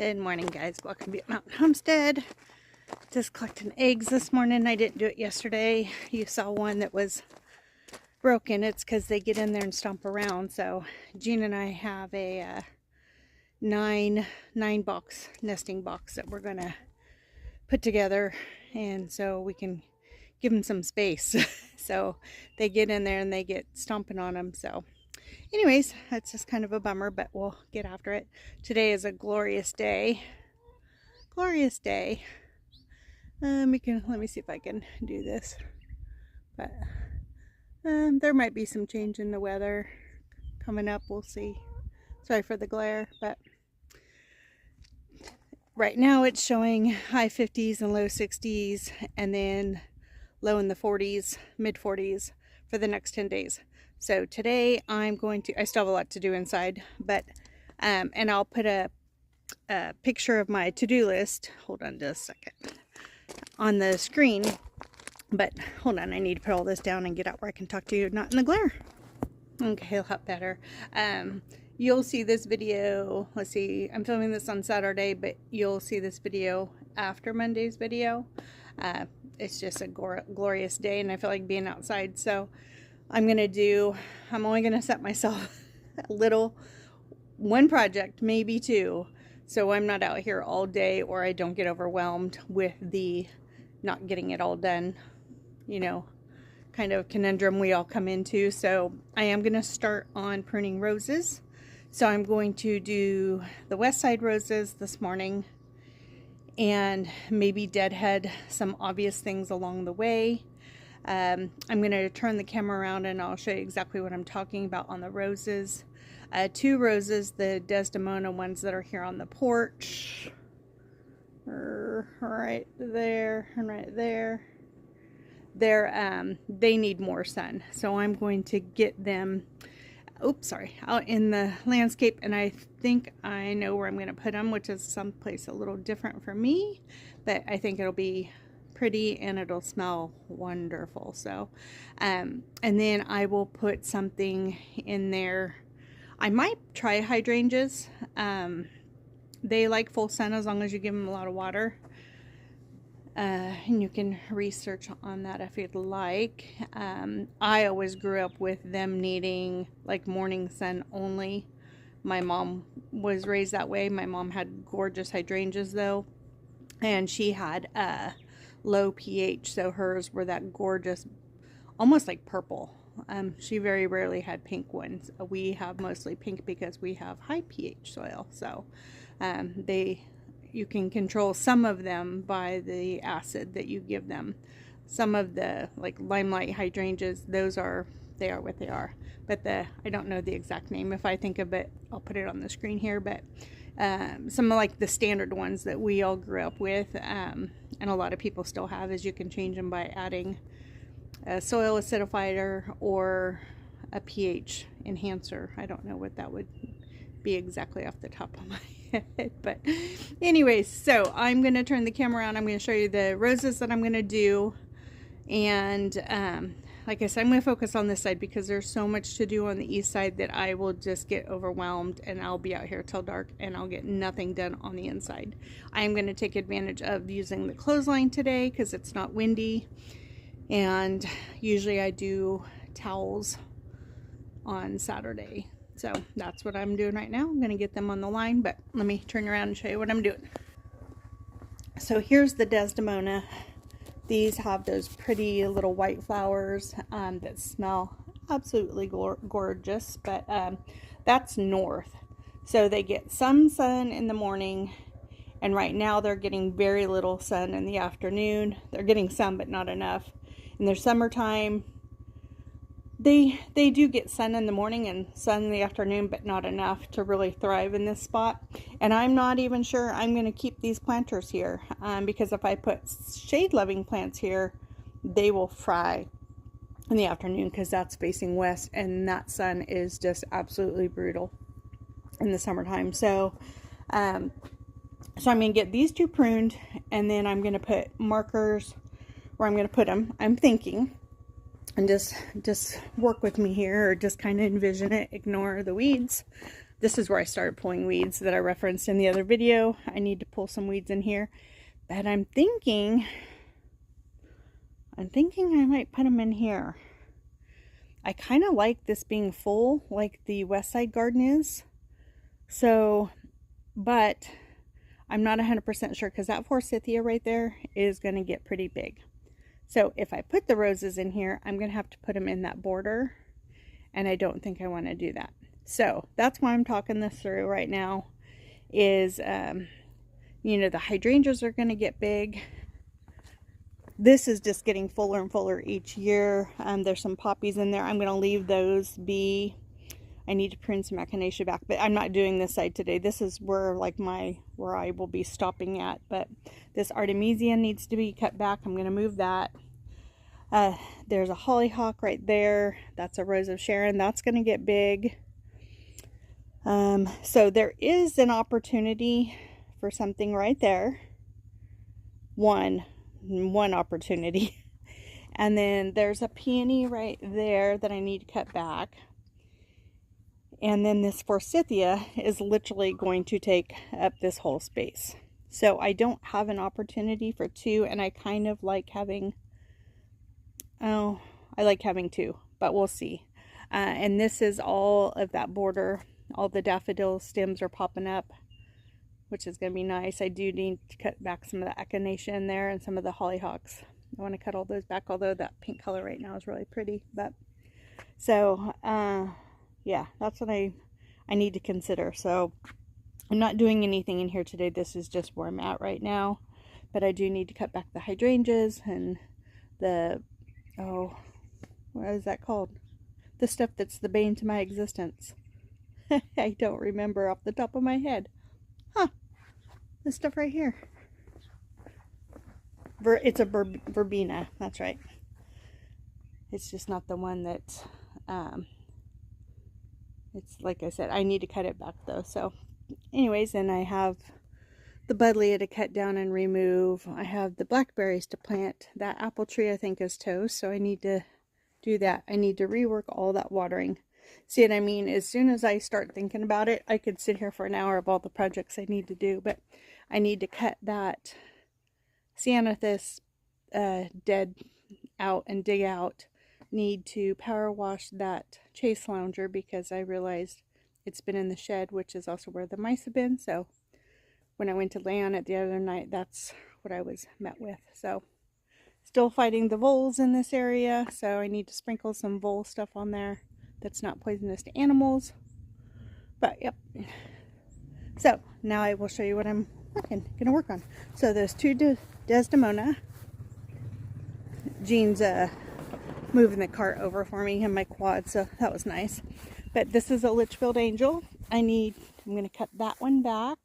Good morning, guys. Welcome to Mountain Homestead. Just collecting eggs this morning. I didn't do it yesterday. You saw one that was broken. It's because they get in there and stomp around. So Jean and I have a nine box nesting box that we're gonna put together, and so we can give them some space. So they get in there and they get stomping on them. So anyways, that's just kind of a bummer, but we'll get after it. Today is a glorious day. Glorious day. Let me see if I can do this. But there might be some change in the weather coming up. We'll see. Sorry for the glare, but right now it's showing high 50s and low 60s, and then low in the 40s, mid 40s for the next 10 days. So today I still have a lot to do inside, but, and I'll put a picture of my to-do list, hold on just a second, on the screen. But hold on, I need to put all this down and get out where I can talk to you, not in the glare. Okay, a lot better. You'll see this video, let's see, I'm filming this on Saturday, but you'll see this video after Monday's video. It's just a glorious day, and I feel like being outside, so I'm only gonna set myself one project, maybe two, so I'm not out here all day, or I don't get overwhelmed with the not getting it all done, you know, kind of conundrum we all come into. So I am gonna start on pruning roses. So I'm going to do the west side roses this morning, and maybe deadhead some obvious things along the way. I'm going to turn the camera around and I'll show you exactly what I'm talking about on the roses. Two roses, the Desdemona ones that are here on the porch, right there and right there. They need more sun, so I'm going to get them out in the landscape, and I think I know where I'm going to put them, which is someplace a little different for me, but I think it'll be pretty and it'll smell wonderful. So and then I will put something in there. I might try hydrangeas. They like full sun as long as you give them a lot of water. And you can research on that if you'd like. I always grew up with them needing like morning sun only. My mom was raised that way. My mom had gorgeous hydrangeas though, and she had low pH, so hers were that gorgeous, almost like purple. She very rarely had pink ones. We have mostly pink because we have high pH soil. So you can control some of them by the acid that you give them. Some of the like limelight hydrangeas, they are what they are. But I don't know the exact name. If I think of it, I'll put it on the screen here. But some of like the standard ones that we all grew up with, and a lot of people still have, is you can change them by adding a soil acidifier or a pH enhancer. I don't know what that would be exactly off the top of my head, but anyways, so I'm going to turn the camera on. I'm going to show you the roses that I'm going to do, and like I said, I'm going to focus on this side because there's so much to do on the east side that I will just get overwhelmed, and I'll be out here till dark and I'll get nothing done on the inside. I am going to take advantage of using the clothesline today because it's not windy, and usually I do towels on Saturday. So that's what I'm doing right now. I'm going to get them on the line, but let me turn around and show you what I'm doing. So here's the Desdemona. These have those pretty little white flowers that smell absolutely gorgeous, but that's north. So they get some sun in the morning, and right now they're getting very little sun in the afternoon. They're getting some, but not enough. In their summertime, they do get sun in the morning and sun in the afternoon, but not enough to really thrive in this spot. And I'm not even sure I'm going to keep these planters here, because if I put shade-loving plants here, they will fry in the afternoon because that's facing west, and that sun is just absolutely brutal in the summertime. So I'm going to get these two pruned, and then I'm going to put markers where I'm going to put them, I'm thinking. And just work with me here, or just kind of envision it, ignore the weeds. this is where I started pulling weeds that I referenced in the other video. I need to pull some weeds in here, but I'm thinking I might put them in here. I kind of like this being full, like the west side garden is. So, but I'm not 100% sure because that forsythia right there is going to get pretty big. So if I put the roses in here, I'm going to have to put them in that border, and I don't think I want to do that. So that's why I'm talking this through right now is, you know, the hydrangeas are going to get big. This is just getting fuller and fuller each year. There's some poppies in there. I'm going to leave those be. I need to prune some echinacea back, but I'm not doing this side today. This is where like where I will be stopping at. But this artemisia needs to be cut back. I'm going to move that. There's a hollyhock right there. That's a rose of Sharon. That's going to get big. So there is an opportunity for something right there. One opportunity. And then there's a peony right there that I need to cut back. And then this forsythia is literally going to take up this whole space. So I don't have an opportunity for two, and I kind of like having, I like having two, but we'll see. And this is all of that border. All the daffodil stems are popping up, which is going to be nice. I do need to cut back some of the echinacea in there and some of the hollyhocks. I want to cut all those back, although that pink color right now is really pretty. But so, yeah, that's what I need to consider. So I'm not doing anything in here today. This is just where I'm at right now. But I do need to cut back the hydrangeas and the, oh, what is that called? The stuff that's the bane to my existence. I don't remember off the top of my head. Huh. This stuff right here. It's a verbena. That's right. It's just not the one that, it's like I said, I need to cut it back though. So anyways, then I have the buddleia to cut down and remove. I have the blackberries to plant. That apple tree I think is toast, so I need to do that. I need to rework all that watering. See what I mean? As soon as I start thinking about it, I could sit here for an hour of all the projects I need to do, but I need to cut that ceanothus dead out and dig out. Need to power wash that chase lounger because I realized it's been in the shed, which is also where the mice have been. So when I went to lay on it the other night, that's what I was met with. So still fighting the voles in this area, so I need to sprinkle some vole stuff on there that's not poisonous to animals. But yep. So now I will show you what I'm gonna work on. So those two Desdemona. Jean's moving the cart over for me in my quad, so that was nice. But this is a Litchfield Angel. I'm going to cut that one back.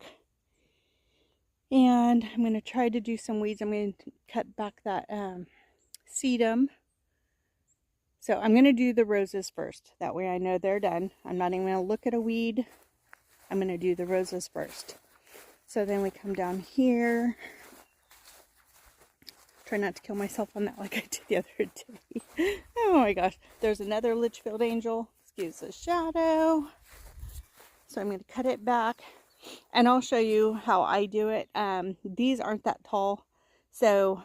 And I'm going to try to do some weeds. I'm going to cut back that sedum. So I'm going to do the roses first. That way I know they're done. I'm not even going to look at a weed. I'm going to do the roses first. So then we come down here. Try not to kill myself on that like I did the other day. Oh my gosh. There's another Litchfield Angel. Excuse the shadow. So I'm going to cut it back. And I'll show you how I do it. These aren't that tall. So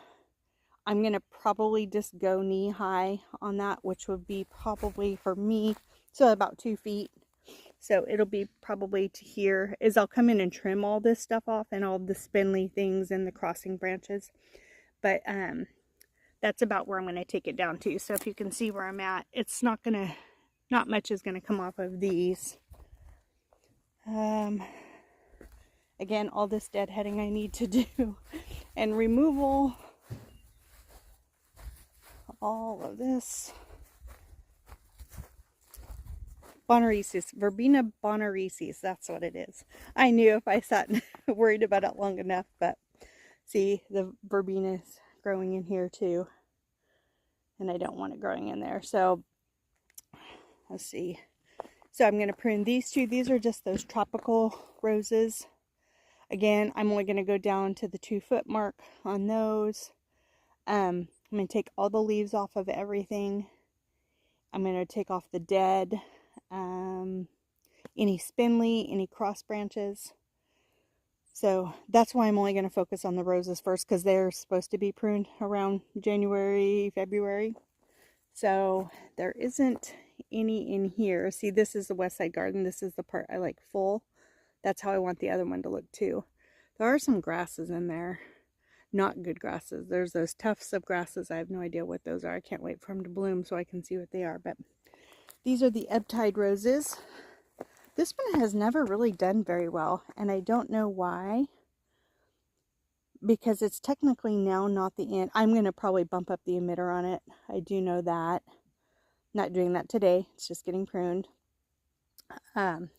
I'm going to probably just go knee high on that. Which would be probably for me. So about 2 feet. So it'll be probably to here. Is I'll come in and trim all this stuff off. And all the spindly things and the crossing branches. But that's about where I'm going to take it down to. So if you can see where I'm at, it's not much is going to come off of these. Again, all this deadheading I need to do. And removal. All of this. Bonarices. Verbena bonarices. That's what it is. I knew if I sat and worried about it long enough, but see, the verbena is growing in here too. And I don't want it growing in there. So, let's see. So I'm going to prune these two. These are just those tropical roses. Again, I'm only going to go down to the 2 foot mark on those. I'm going to take all the leaves off of everything. I'm going to take off the dead. any spindly, any cross branches. So that's why I'm only going to focus on the roses first, because they're supposed to be pruned around January, February. So there isn't any in here. See, this is the west side garden. This is the part I like full. That's how I want the other one to look too. There are some grasses in there. Not good grasses. There's those tufts of grasses. I have no idea what those are. I can't wait for them to bloom so I can see what they are. But these are the ebb-tide roses. This one has never really done very well, and I don't know why, because it's technically now not the end. I'm going to probably bump up the emitter on it. I do know that. Not doing that today. It's just getting pruned.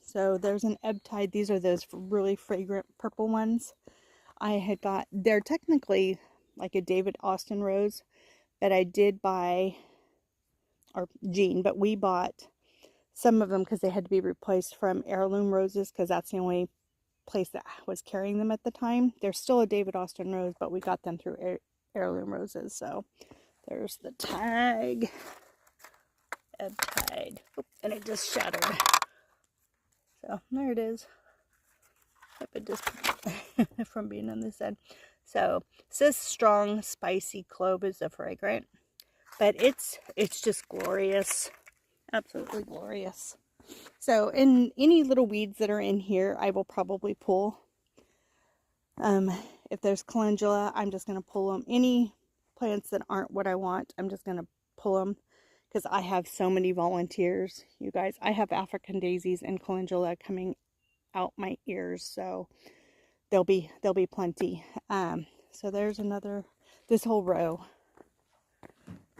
So there's an ebb-tide. These are those really fragrant purple ones. I had got, they're technically like a David Austin rose, but I did buy, or Jean, but we bought some of them because they had to be replaced from heirloom roses, because that's the only place that was carrying them at the time. They're still a David Austin rose, but we got them through heirloom roses. So there's the tag, ebb tide, and it just shattered. So there it is. Hope it just from being on this side. So it says strong spicy clove is the fragrant, but it's just glorious. Absolutely glorious. So, in any little weeds that are in here, I will probably pull. If there's calendula, I'm just going to pull them. Any plants that aren't what I want, I'm just going to pull them, because I have so many volunteers. You guys, I have African daisies and calendula coming out my ears, so there'll be plenty. So there's another, this whole row.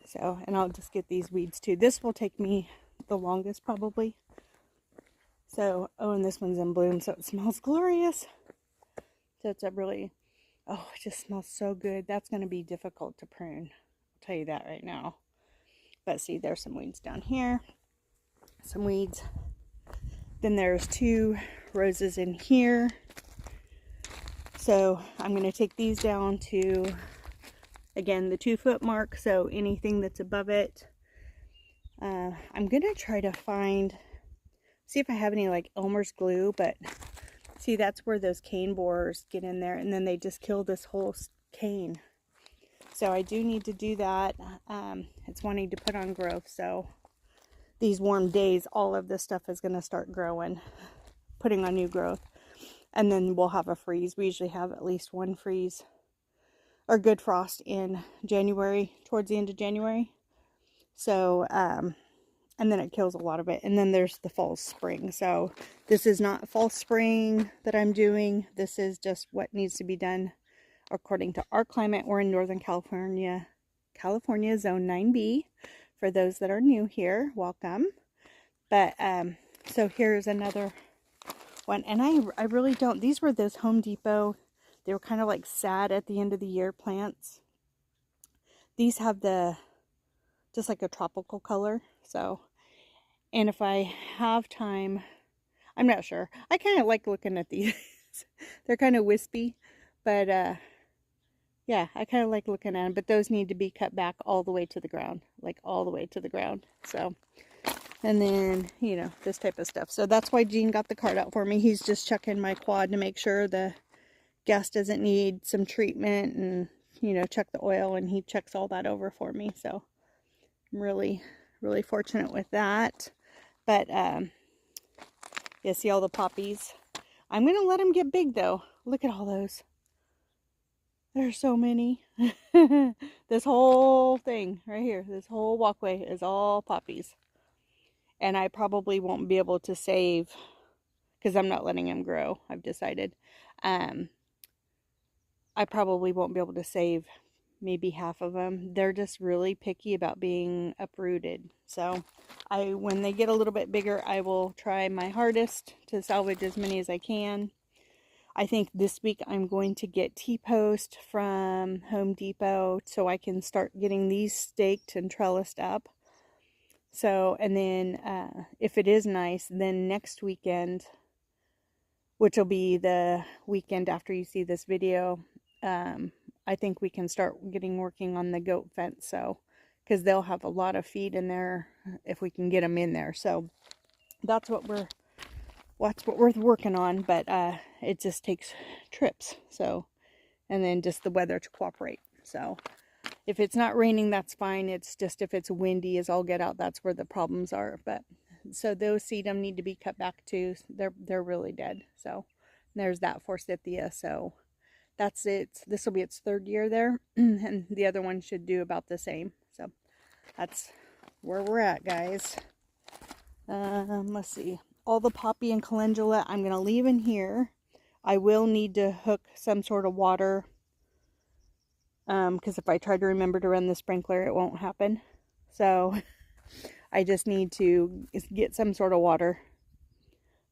So, and I'll just get these weeds too. This will take me the longest probably. So, oh, and this one's in bloom, so it smells glorious. So it's a really, oh, it just smells so good. That's going to be difficult to prune. I'll tell you that right now. But see, there's some weeds down here. Some weeds. Then there's 2 roses in here. So I'm going to take these down to, again, the 2-foot mark. So anything that's above it. I'm going to try to find, see if I have any like Elmer's glue, but see, that's where those cane borers get in there, and then they just kill this whole cane. So I do need to do that. It's wanting to put on growth, so these warm days, all of this stuff is going to start growing, putting on new growth, and then we'll have a freeze. We usually have at least 1 freeze or good frost in January, towards the end of January. So, and then it kills a lot of it. And then there's the fall spring. So this is not fall spring that I'm doing. This is just what needs to be done according to our climate. We're in Northern California, Zone 9B. For those that are new here, welcome. But, so here's another one. And I really don't, these were those Home Depot. They were kind of like sad at the end of the year plants. These have the, just like a tropical color. So, and if I have time, I'm not sure. I kind of like looking at these. They're kind of wispy, but yeah, I kind of like looking at them. But those need to be cut back all the way to the ground, like all the way to the ground. So, and then, you know, this type of stuff. So that's why Gene got the cart out for me. He's just checking my quad to make sure the gas doesn't need some treatment, and, you know, check the oil, and he checks all that over for me. So I'm really fortunate with that. But you see all the poppies. I'm gonna let them get big though. Look at all those. There's so many. This whole thing right here, this whole walkway is all poppies. And I probably won't be able to save, because I'm not letting them grow, I've decided. I probably won't be able to save maybe half of them. They're just really picky about being uprooted. So when they get a little bit bigger, I will try my hardest to salvage as many as I can. I think this week I'm going to get T-post from Home Depot so I can start getting these staked and trellised up. So, and then if it is nice, then next weekend, which will be the weekend after you see this video, I think we can start working on the goat fence. So, because they'll have a lot of feed in there if we can get them in there. So that's what we're what's worth working on, but it just takes trips. So, and then just the weather to cooperate. So if it's not raining, that's fine. It's just if it's windy as all get out, that's where the problems are. But so those sedum need to be cut back too. They're really dead. So there's that forsythia. So that's it. This will be its 3rd year there, and the other one should do about the same. So that's where we're at, guys. Let's see. All the poppy and calendula I'm going to leave in here. I will need to hook some sort of water, because if I try to remember to run the sprinkler, it won't happen. So I just need to get some sort of water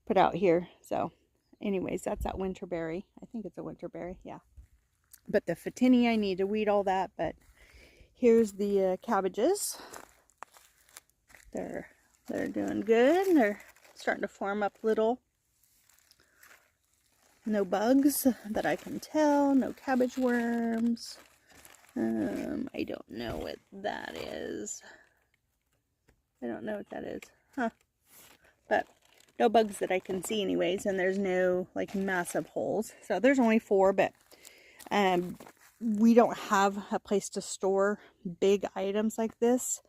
put out here. So anyways, that's that winterberry. I think it's a winterberry, yeah. But the photinia, I need to weed all that. But here's the cabbages. They're doing good. They're starting to form up little. No bugs that I can tell. No cabbage worms. I don't know what that is. I don't know what that is. Huh. But no bugs that I can see anyways. And there's no like massive holes. So there's only 4, but we don't have a place to store big items like this.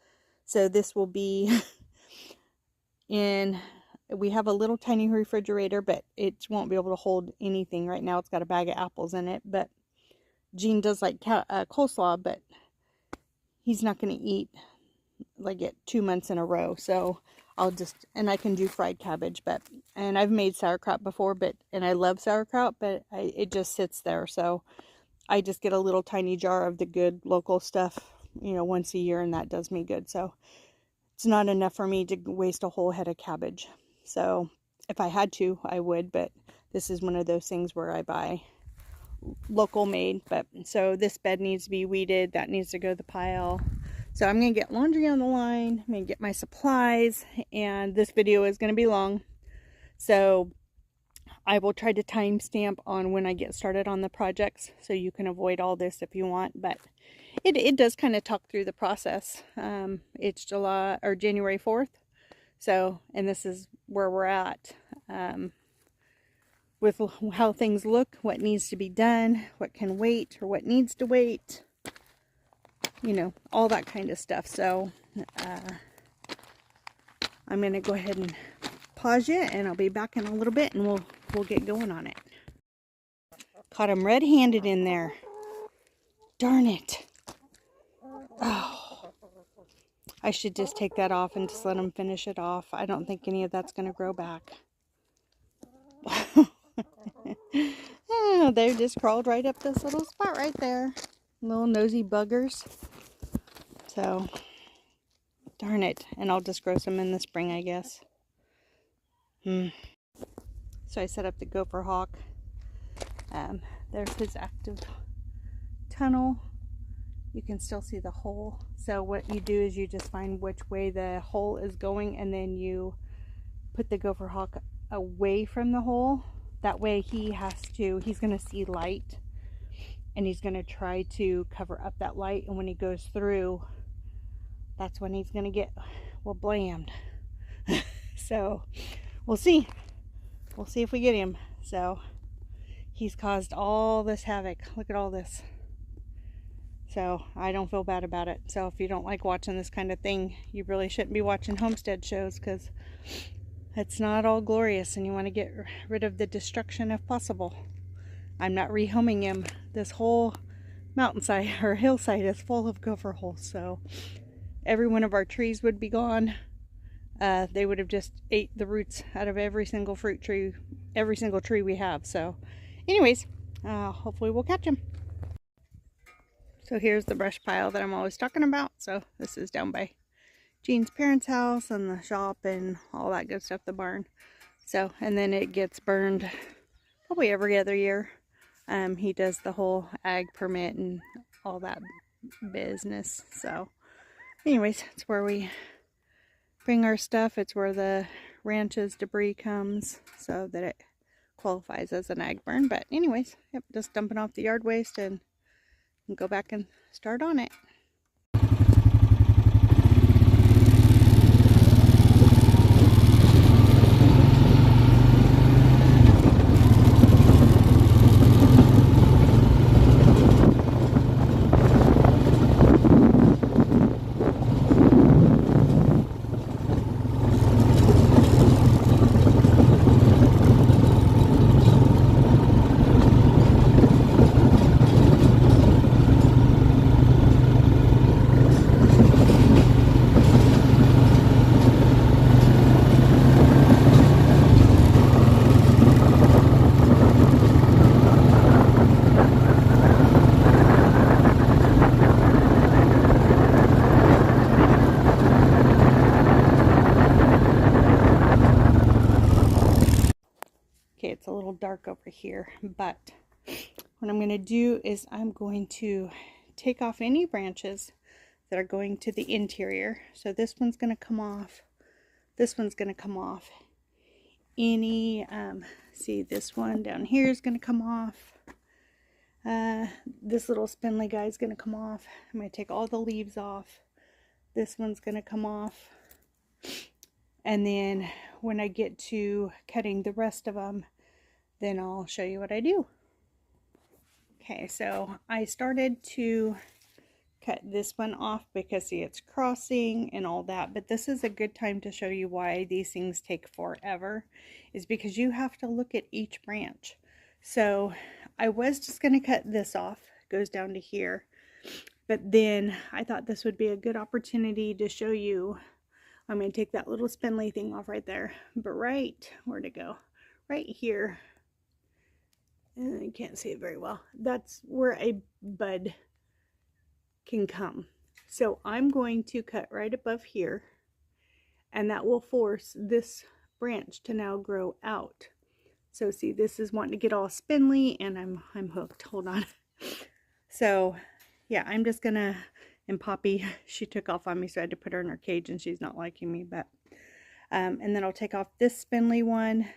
So this will be in, we have a little tiny refrigerator, but it won't be able to hold anything right now. It's got a bag of apples in it, but Gene does like coleslaw, but he's not going to eat like it 2 months in a row. So I'll just, and I can do fried cabbage, but, and I've made sauerkraut before, but, and I love sauerkraut, but it just sits there. So I just get a little tiny jar of the good local stuff, you know, once a year, and that does me good. So it's not enough for me to waste a whole head of cabbage. So if I had to, I would, but this is one of those things where I buy local made. But so this bed needs to be weeded. That needs to go to the pile. So I'm going to get laundry on the line. I'm going to get my supplies, and this video is going to be long. So I will try to timestamp on when I get started on the projects, so you can avoid all this if you want. But it does kind of talk through the process. It's January 4th. So, and this is where we're at with how things look, what needs to be done, what can wait or what needs to wait, you know, all that kind of stuff. So I'm going to go ahead and pause you, and I'll be back in a little bit, and we'll get going on it. Caught him red-handed in there. Darn it. Oh, I should just take that off and just let him finish it off. I don't think any of that's going to grow back. Oh, they just crawled right up this little spot right there. Little nosy buggers. So, darn it. And I'll just grow some in the spring, I guess. So I set up the gopher hawk. There's his active tunnel. You can still see the hole. So what you do is you just find which way the hole is going, and then you put the gopher hawk away from the hole. That way he's going to see light, and he's going to try to cover up that light, and when he goes through, that's when he's going to get, well, blammed. So we'll see. We'll see if we get him. So he's caused all this havoc. Look at all this. So I don't feel bad about it. So if you don't like watching this kind of thing, you really shouldn't be watching homestead shows, because it's not all glorious, and you want to get rid of the destruction if possible. I'm not rehoming him. This whole mountainside or hillside is full of gopher holes. So every one of our trees would be gone. They would have just ate the roots out of every single fruit tree, every single tree we have. So anyways, hopefully we'll catch them. So here's the brush pile that I'm always talking about. So this is down by Gene's parents' house and the shop and all that good stuff, the barn. So, and then it gets burned probably every other year. He does the whole ag permit and all that business. So anyways, it's where we bring our stuff. It's where the ranch's debris comes, so that it qualifies as an ag burn. But anyways, yep, just dumping off the yard waste and go back and start on it. here. But what I'm going to do is I'm going to take off any branches that are going to the interior. So this one's going to come off. This one's going to come off. Any, see, this one down here is going to come off. This little spindly guy is going to come off. I'm going to take all the leaves off. This one's going to come off. And then when I get to cutting the rest of them, then I'll show you what I do. Okay, so I started to cut this one off because see, it's crossing and all that, but this is a good time to show you why these things take forever, is because you have to look at each branch. So I was just going to cut this off, it goes down to here, but then I thought this would be a good opportunity to show you. I'm going to take that little spindly thing off right there, but where'd it go? Right here, and you can't see it very well, that's where a bud can come. So I'm going to cut right above here, and that will force this branch to now grow out. So see, this is wanting to get all spindly, and I'm hooked. Hold on. So yeah, I'm just gonna, and Poppy, she took off on me, so I had to put her in her cage, and she's not liking me. But and then I'll take off this spindly one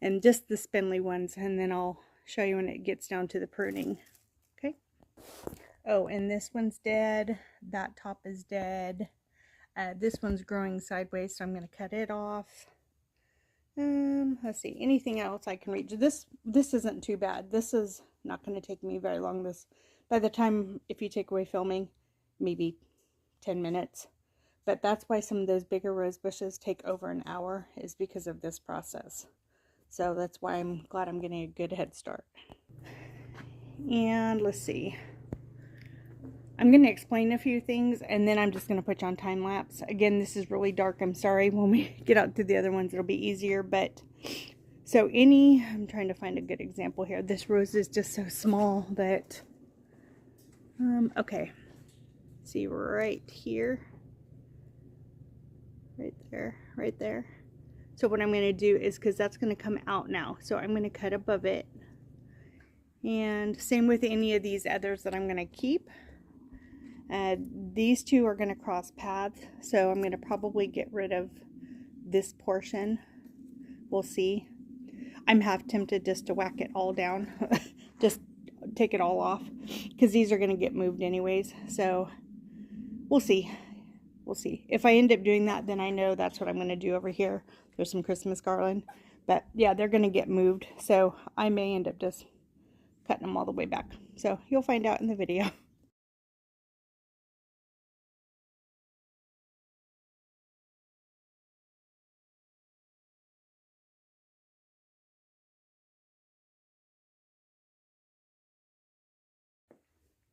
and just the spindly ones, and then I'll show you when it gets down to the pruning. Okay. Oh, and this one's dead. That top is dead. This one's growing sideways, so I'm going to cut it off. Let's see, anything else I can reach. This isn't too bad. This is not going to take me very long. This, by the time, if you take away filming, maybe 10 minutes. But that's why some of those bigger rose bushes take over an hour, is because of this process. So that's why I'm glad I'm getting a good head start. And let's see. I'm going to explain a few things, and then I'm just going to put you on time lapse. Again, this is really dark. I'm sorry. When we get out to the other ones, it'll be easier. But so I'm trying to find a good example here. This rose is just so small that, okay. See right here, right there. So what I'm going to do is, because that's going to come out now, so I'm going to cut above it. And same with any of these others that I'm going to keep. These two are going to cross paths, so I'm going to probably get rid of this portion. We'll see. I'm half tempted just to whack it all down, just take it all off, because these are going to get moved anyways. So we'll see. We'll see. If I end up doing that, then I know that's what I'm going to do over here. There's some Christmas garland, but yeah, they're going to get moved, so I may end up just cutting them all the way back. So you'll find out in the video.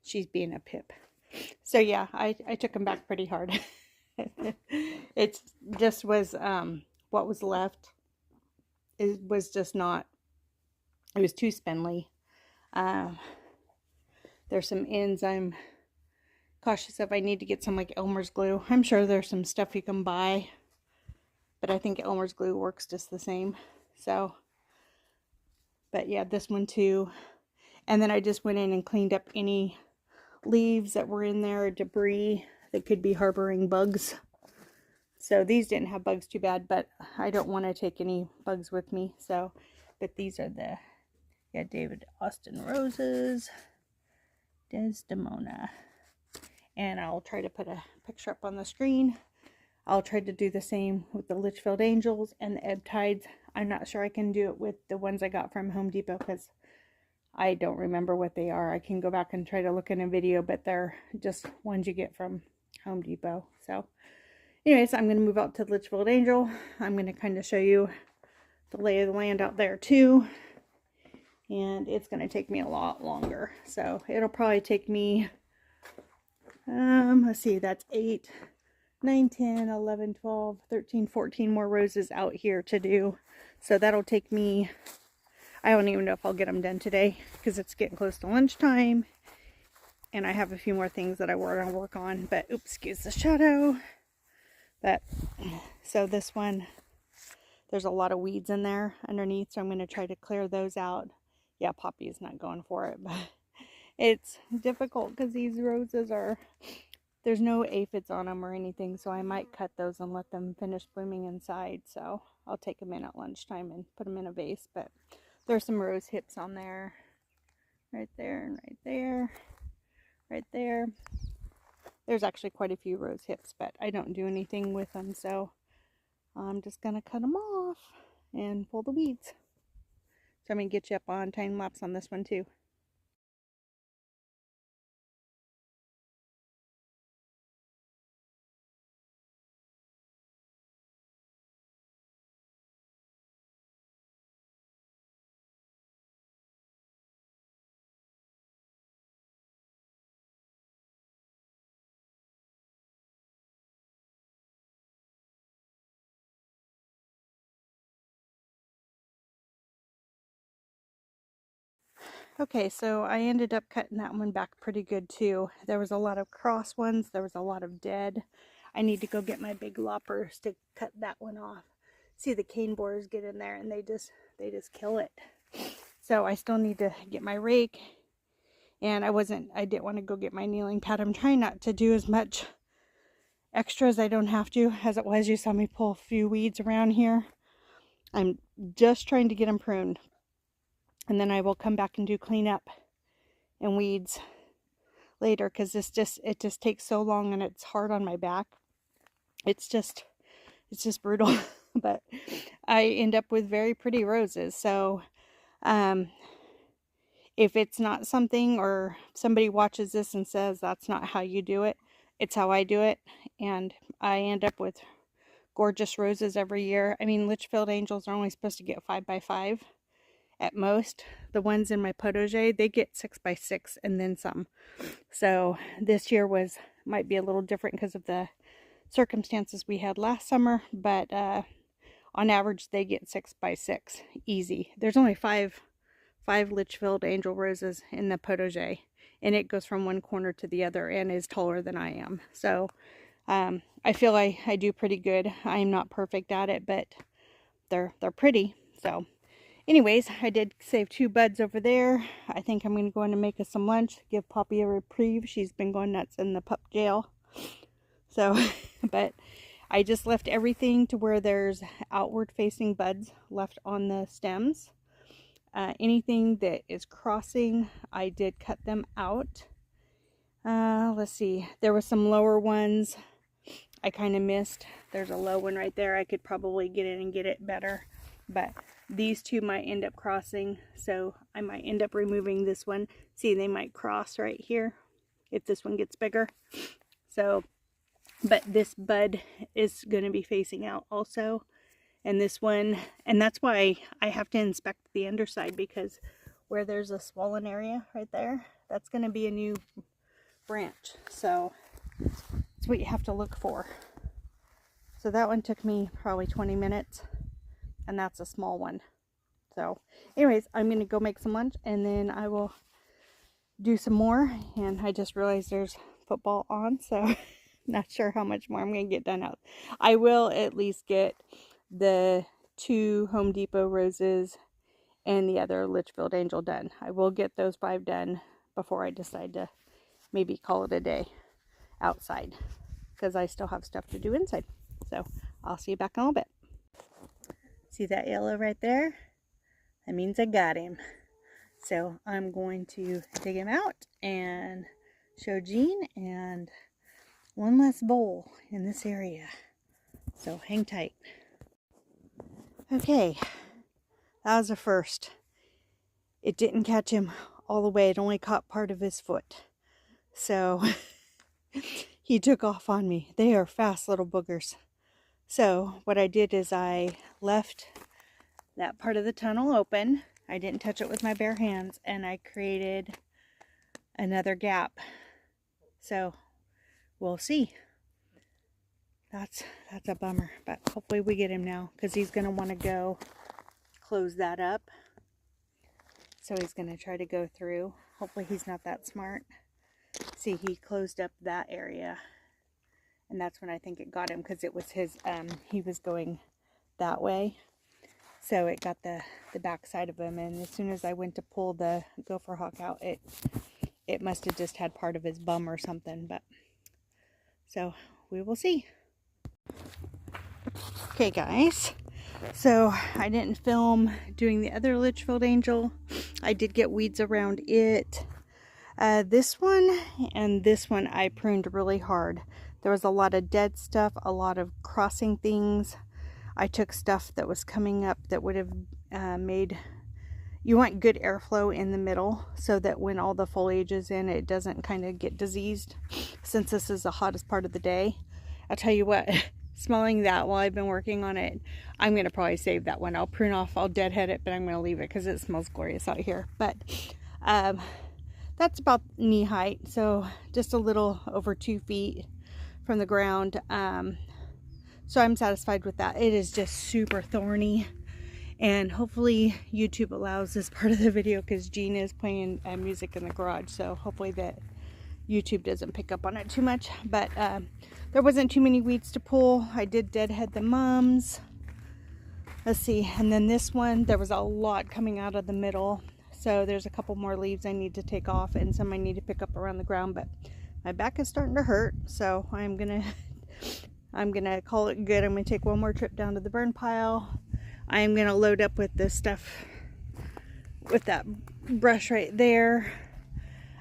She's being a pip. So yeah, I took them back pretty hard. It just was, what was left, it was just not, it was too spindly. There's some ends I'm cautious of. I need to get some like Elmer's glue. I'm sure there's some stuff you can buy, but I think Elmer's glue works just the same. So, but yeah, this one too. And then I just went in and cleaned up any leaves that were in there, debris that could be harboring bugs. So these didn't have bugs too bad, but I don't want to take any bugs with me. So, but these are the, yeah, David Austin roses, Desdemona. And I'll try to put a picture up on the screen. I'll try to do the same with the Litchfield Angels and the Ebb Tides. I'm not sure I can do it with the ones I got from Home Depot, because I don't remember what they are. I can go back and try to look in a video, but they're just ones you get from Home Depot. So anyways, I'm going to move out to the Litchfield Angel. I'm going to kind of show you the lay of the land out there too. And it's going to take me a lot longer. So it'll probably take me, let's see, that's 8, 9, 10, 11, 12, 13, 14 more roses out here to do. So that'll take me, I don't even know if I'll get them done today, because it's getting close to lunchtime. And I have a few more things that I want to work on. But, oops, excuse the shadow. But, so this one there's a lot of weeds in there underneath, so I'm going to try to clear those out. Yeah, Poppy's not going for it, but it's difficult because these roses are, there's no aphids on them or anything, so I might cut those and let them finish blooming inside. So I'll take them in at lunchtime and put them in a vase. But there's some rose hips on there, right there and right there, right there. There's actually quite a few rose hips, but I don't do anything with them, so I'm just gonna cut them off and pull the weeds. So I'm gonna get you up on time lapse on this one too. Okay, so I ended up cutting that one back pretty good too. There was a lot of cross ones. There was a lot of dead. I need to go get my big loppers to cut that one off. See, the cane borers get in there and they just kill it. So I still need to get my rake, and I didn't want to go get my kneeling pad. I'm trying not to do as much extra as I don't have to. As it was, you saw me pull a few weeds around here. I'm just trying to get them pruned, and then I will come back and do cleanup and weeds later, because it just takes so long and it's hard on my back. It's just brutal. But I end up with very pretty roses. So if it's not something, or somebody watches this and says that's not how you do it, it's how I do it, and I end up with gorgeous roses every year. I mean, Litchfield Angels are only supposed to get 5x5 at most. The ones in my potager, they get 6x6 and then some. So this year might be a little different because of the circumstances we had last summer, but on average they get 6x6 easy. There's only five Litchfield Angel roses in the potager, and it goes from one corner to the other and is taller than I am. So I feel I do pretty good. I'm not perfect at it, but they're pretty. So anyways, I did save 2 buds over there. I think I'm going to go in and make us some lunch, give Poppy a reprieve. She's been going nuts in the pup jail. So, but I just left everything to where there's outward facing buds left on the stems. Anything that is crossing, I did cut them out. Let's see, there were some lower ones I kind of missed. There's a low one right there. I could probably get in and get it better, but these two might end up crossing, so I might end up removing this one. See, they might cross right here if this one gets bigger. So, but this bud is going to be facing out also, and this one, and that's why I have to inspect the underside, because where there's a swollen area right there, that's going to be a new branch. So that's what you have to look for. So that one took me probably 20 minutes, and that's a small one. So anyways, I'm going to go make some lunch, and then I will do some more. And I just realized there's football on, so not sure how much more I'm going to get done out. I will at least get the 2 Home Depot roses and the other Litchfield Angel done. I will get those 5 done before I decide to maybe call it a day outside, because I still have stuff to do inside. So I'll see you back in a little bit. See that yellow right there? That means I got him. So I'm going to dig him out and show Jean, and one less bowl in this area. So hang tight. Okay, that was a first. It didn't catch him all the way. It only caught part of his foot. So he took off on me. They are fast little boogers. So what I did is I left that part of the tunnel open. I didn't touch it with my bare hands, and I created another gap. So we'll see. That's a bummer, but hopefully we get him now, because he's going to want to go close that up. So he's going to try to go through. Hopefully he's not that smart. See, he closed up that area, and that's when I think it got him, because it was his, he was going that way. So it got the back side of him, and as soon as I went to pull the gopher hawk out, it must have just had part of his bum or something. But so we will see. Okay, guys. So I didn't film doing the other Litchfield angel. I did get weeds around it. This one and this one I pruned really hard. There was a lot of dead stuff, a lot of crossing things. I took stuff that was coming up that would have made... You want good airflow in the middle so that when all the foliage is in, it doesn't kind of get diseased, since this is the hottest part of the day. I'll tell you what, smelling that while I've been working on it, I'm going to probably save that one. I'll prune off, I'll deadhead it, but I'm going to leave it because it smells glorious out here. But that's about knee height, so just a little over 2 feet from the ground. So I'm satisfied with that. It is just super thorny, and hopefully YouTube allows this part of the video because Jean is playing music in the garage, so hopefully that YouTube doesn't pick up on it too much. But there wasn't too many weeds to pull. I did deadhead the mums. Let's see, and then this one, there was a lot coming out of the middle, so there's a couple more leaves I need to take off and some I need to pick up around the ground. But my back is starting to hurt, so I'm gonna call it good. I'm gonna take one more trip down to the burn pile. I am gonna load up with this stuff, with that brush right there,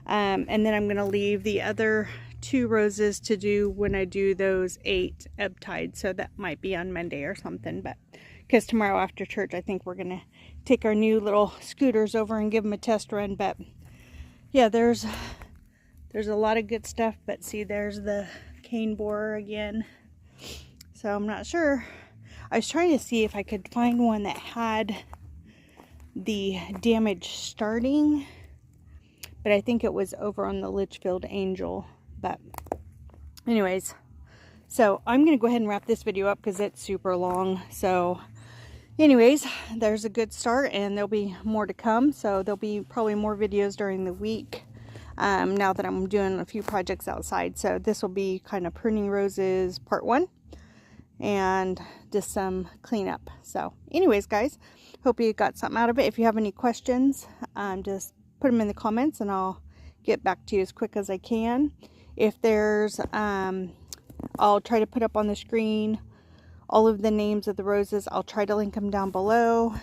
and then I'm gonna leave the other 2 roses to do when I do those 8 ebb tides. So that might be on Monday or something, but because tomorrow after church I think we're gonna take our new little scooters over and give them a test run. But yeah, there's a lot of good stuff. But see, there's the cane borer again, so I'm not sure. I was trying to see if I could find one that had the damage starting, but I think it was over on the Litchfield angel. But anyways, so I'm going to go ahead and wrap this video up because it's super long. So anyways, there's a good start, and there'll be more to come. So there'll be probably more videos during the week now that I'm doing a few projects outside. So this will be kind of pruning roses part 1. And just some cleanup. So anyways, guys, hope you got something out of it. If you have any questions, just put them in the comments and I'll get back to you as quick as I can. If there's I'll try to put up on the screen all of the names of the roses. I'll try to link them down below,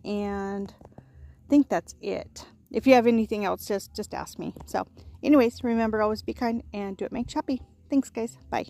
and I think that's it. If you have anything else, just ask me. So anyways, remember, always be kind and do what makes you happy. Thanks, guys. Bye.